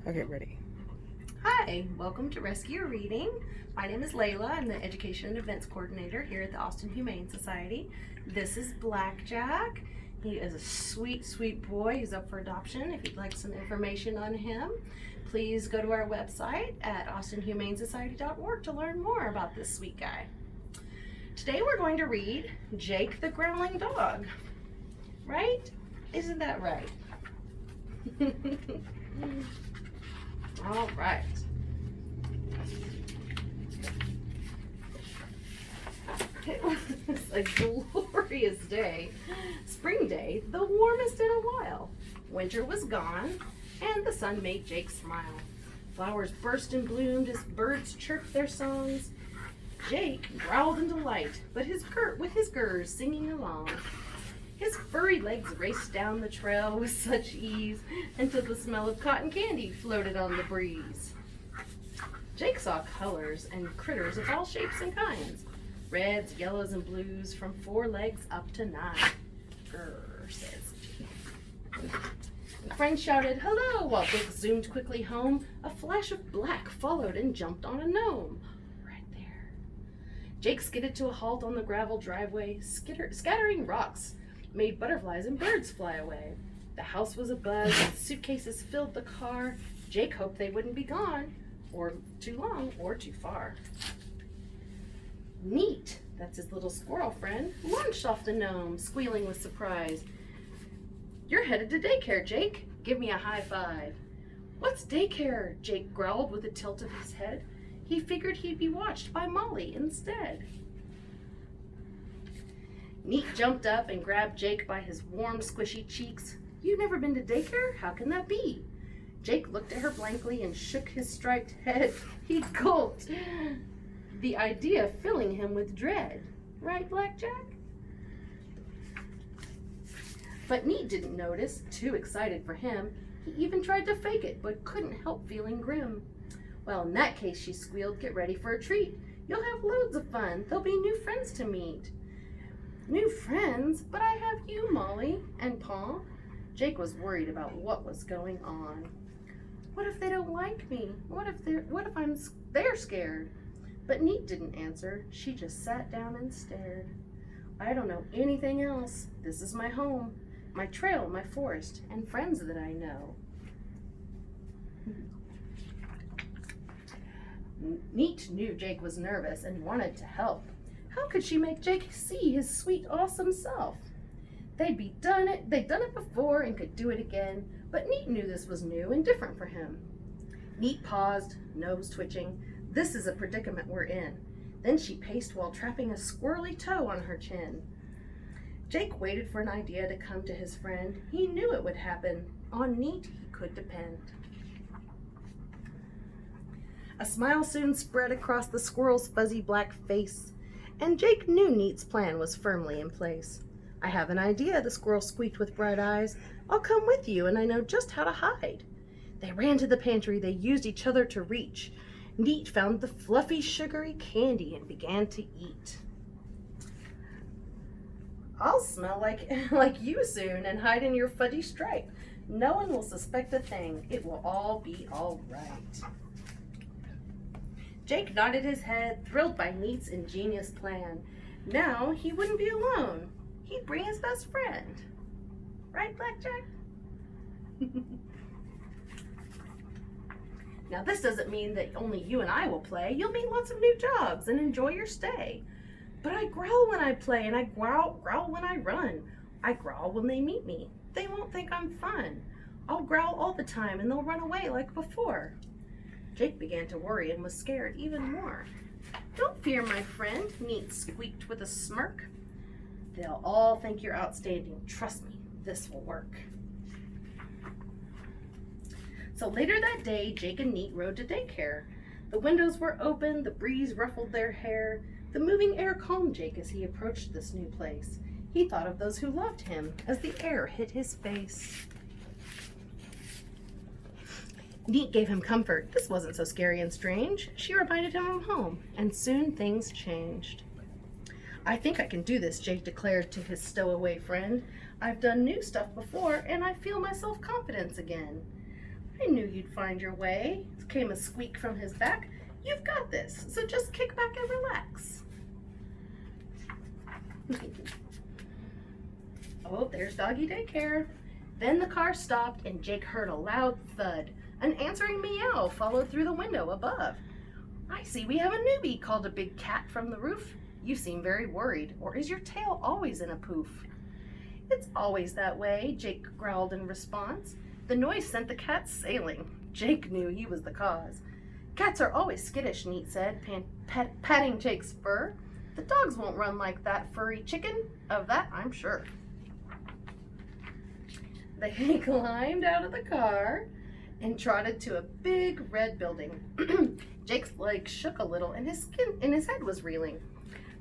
Okay, ready. Hi, welcome to Rescue Reading. My name is Layla. I'm the Education and Events Coordinator here at the Austin Humane Society. This is Blackjack. He is a sweet, sweet boy. He's up for adoption. If you'd like some information on him, please go to our website at austinhumanesociety.org to learn more about this sweet guy. Today we're going to read Jake the Growling Dog. Right? Isn't that right? All right. It was a glorious day. Spring day, the warmest in a while. Winter was gone, and the sun made Jake smile. Flowers burst and bloomed as birds chirped their songs. Jake growled in delight, but with his gurs singing along. His furry legs raced down the trail with such ease until the smell of cotton candy floated on the breeze. Jake saw colors and critters of all shapes and kinds. Reds, yellows, and blues from 4 legs up to 9. Grr, says Jake. The friend shouted, "Hello!" while Jake zoomed quickly home. A flash of black followed and jumped on a gnome. Right there. Jake skidded to a halt on the gravel driveway, scattering rocks made butterflies and birds fly away. The house was abuzz and suitcases filled the car. Jake hoped they wouldn't be gone, or too long, or too far. Neat, that's his little squirrel friend, launched off the gnome, squealing with surprise. "You're headed to daycare, Jake. Give me a high five." "What's daycare?" Jake growled with a tilt of his head. He figured he'd be watched by Molly instead. Neat jumped up and grabbed Jake by his warm, squishy cheeks. "You've never been to daycare? How can that be?" Jake looked at her blankly and shook his striped head. He gulped, the idea filling him with dread. Right, Blackjack? But Neat didn't notice, too excited for him. He even tried to fake it, but couldn't help feeling grim. "Well, in that case," she squealed, "get ready for a treat. You'll have loads of fun. There'll be new friends to meet." "New friends? But I have you, Molly, and Pa." Jake was worried about what was going on. What if they don't like me? What if they're scared? But Neat didn't answer. She just sat down and stared. "I don't know anything else. This is my home, my trail, my forest, and friends that I know." Neat knew Jake was nervous and wanted to help. How could she make Jake see his sweet, awesome self? They'd done it before and could do it again, but Neat knew this was new and different for him. Neat paused, nose twitching. This is a predicament we're in. Then she paced while trapping a squirrely toe on her chin. Jake waited for an idea to come to his friend. He knew it would happen. On Neat he could depend. A smile soon spread across the squirrel's fuzzy black face, and Jake knew Neat's plan was firmly in place. "I have an idea," the squirrel squeaked with bright eyes. "I'll come with you, and I know just how to hide." They ran to the pantry. They used each other to reach. Neat found the fluffy, sugary candy and began to eat. "I'll smell like you soon and hide in your fudgy stripe. No one will suspect a thing. It will all be all right." Jake nodded his head, thrilled by Neat's ingenious plan. Now he wouldn't be alone. He'd bring his best friend. Right, Blackjack? Now this doesn't mean that only you and I will play. You'll meet lots of new dogs and enjoy your stay. "But I growl when I play, and I growl when I run. I growl when they meet me. They won't think I'm fun. I'll growl all the time, and they'll run away like before." Jake began to worry and was scared even more. "Don't fear, my friend," Neat squeaked with a smirk. "They'll all think you're outstanding. Trust me, this will work." So later that day, Jake and Neat rode to daycare. The windows were open, the breeze ruffled their hair. The moving air calmed Jake as he approached this new place. He thought of those who loved him as the air hit his face. Neat gave him comfort. This wasn't so scary and strange. She reminded him of home, and soon things changed. "I think I can do this," Jake declared to his stowaway friend. "I've done new stuff before, and I feel my self-confidence again." "I knew you'd find your way, came a squeak from his back. You've got this, so just kick back and relax. Oh, there's Doggy Daycare. Then the car stopped and Jake heard a loud thud. An answering meow followed through the window above. I see we have a newbie, called a big cat from the roof. You seem very worried, or is your tail always in a poof? It's always that way, Jake growled in response. The noise sent the cat sailing. Jake knew he was the cause. Cats are always skittish, Neat said, patting Jake's fur. The dogs won't run like that, furry chicken. Of that, I'm sure. They climbed out of the car and trotted to a big red building. Jake's legs shook a little and his head was reeling.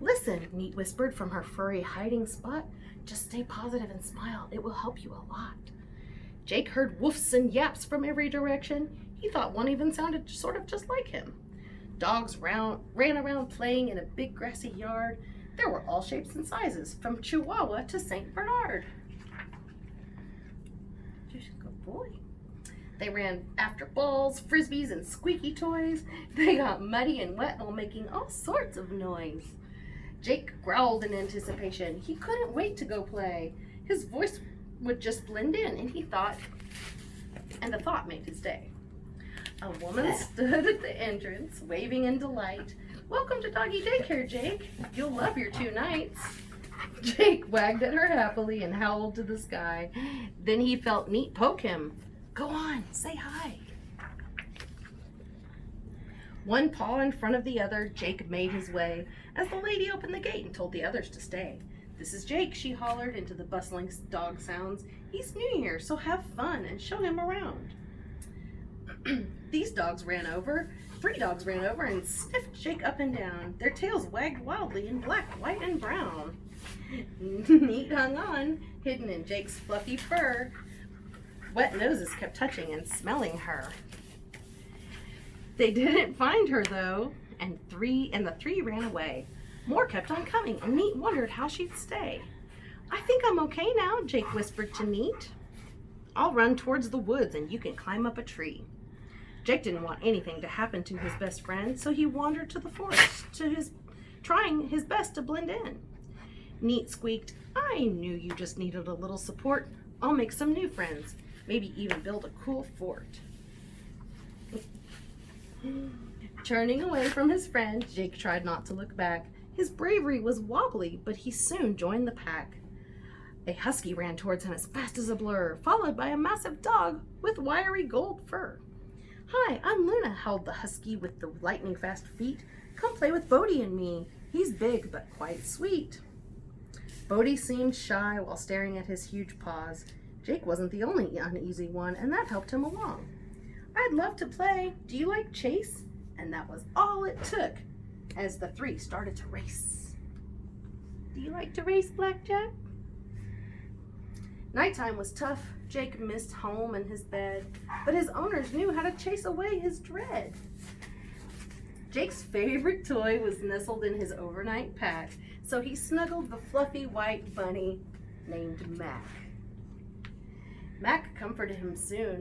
Listen, Neat whispered from her furry hiding spot. Just stay positive and smile. It will help you a lot. Jake heard woofs and yaps from every direction. He thought one even sounded sort of just like him. Dogs ran around playing in a big grassy yard. There were all shapes and sizes, from Chihuahua to St. Bernard. Good boy. They ran after balls, frisbees, and squeaky toys. They got muddy and wet while making all sorts of noise. Jake growled in anticipation. He couldn't wait to go play. His voice would just blend in, and the thought made his day. A woman stood at the entrance, waving in delight. Welcome to Doggy Daycare, Jake. You'll love your 2 nights. Jake wagged at her happily and howled to the sky. Then he felt Neat poke him. Go on, say hi. One paw in front of the other, Jake made his way as the lady opened the gate and told the others to stay. This is Jake, she hollered into the bustling dog sounds. He's new here, so have fun and show him around. 3 dogs ran over and sniffed Jake up and down. Their tails wagged wildly in black, white, and brown. Neat hung on, hidden in Jake's fluffy fur. Wet noses kept touching and smelling her. They didn't find her though, and the 3 ran away. More kept on coming, and Neat wondered how she'd stay. I think I'm okay now, Jake whispered to Neat. I'll run towards the woods and you can climb up a tree. Jake didn't want anything to happen to his best friend, so he wandered to the forest, trying his best to blend in. Neat squeaked, I knew you just needed a little support. I'll make some new friends, maybe even build a cool fort. Turning away from his friend, Jake tried not to look back. His bravery was wobbly, but he soon joined the pack. A husky ran towards him as fast as a blur, followed by a massive dog with wiry gold fur. Hi, I'm Luna, howled the husky with the lightning-fast feet. Come play with Bodie and me. He's big, but quite sweet. Bodie seemed shy while staring at his huge paws. Jake wasn't the only uneasy one, and that helped him along. I'd love to play. Do you like chase? And that was all it took as the 3 started to race. Do you like to race, Blackjack? Nighttime was tough. Jake missed home and his bed, but his owners knew how to chase away his dread. Jake's favorite toy was nestled in his overnight pack, so he snuggled the fluffy white bunny named Mac. Mac comforted him,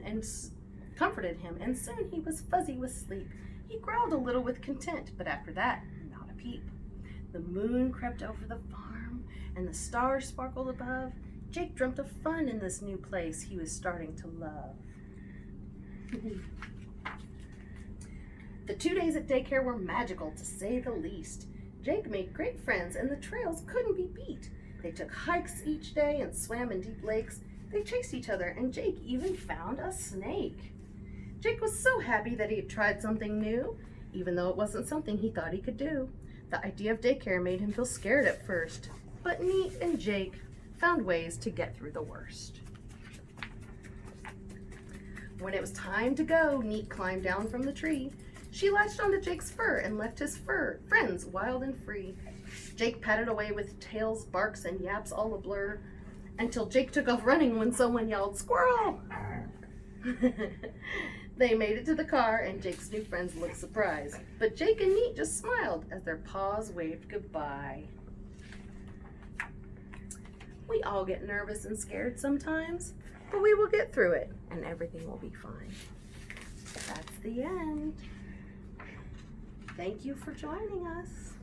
and soon he was fuzzy with sleep. He growled a little with content, but after that, not a peep. The moon crept over the farm, and the stars sparkled above. Jake dreamt of fun in this new place he was starting to love. The 2 days at daycare were magical, to say the least. Jake made great friends, and the trails couldn't be beat. They took hikes each day and swam in deep lakes. They chased each other, and Jake even found a snake. Jake was so happy that he had tried something new, even though it wasn't something he thought he could do. The idea of daycare made him feel scared at first, but Neat and Jake found ways to get through the worst. When it was time to go, Neat climbed down from the tree. She latched onto Jake's fur and left his friends wild and free. Jake padded away with tails, barks, and yaps all a blur, until Jake took off running when someone yelled, "Squirrel!" They made it to the car, and Jake's new friends looked surprised. But Jake and Neat just smiled as their paws waved goodbye. We all get nervous and scared sometimes, but we will get through it, and everything will be fine. the end. Thank you for joining us.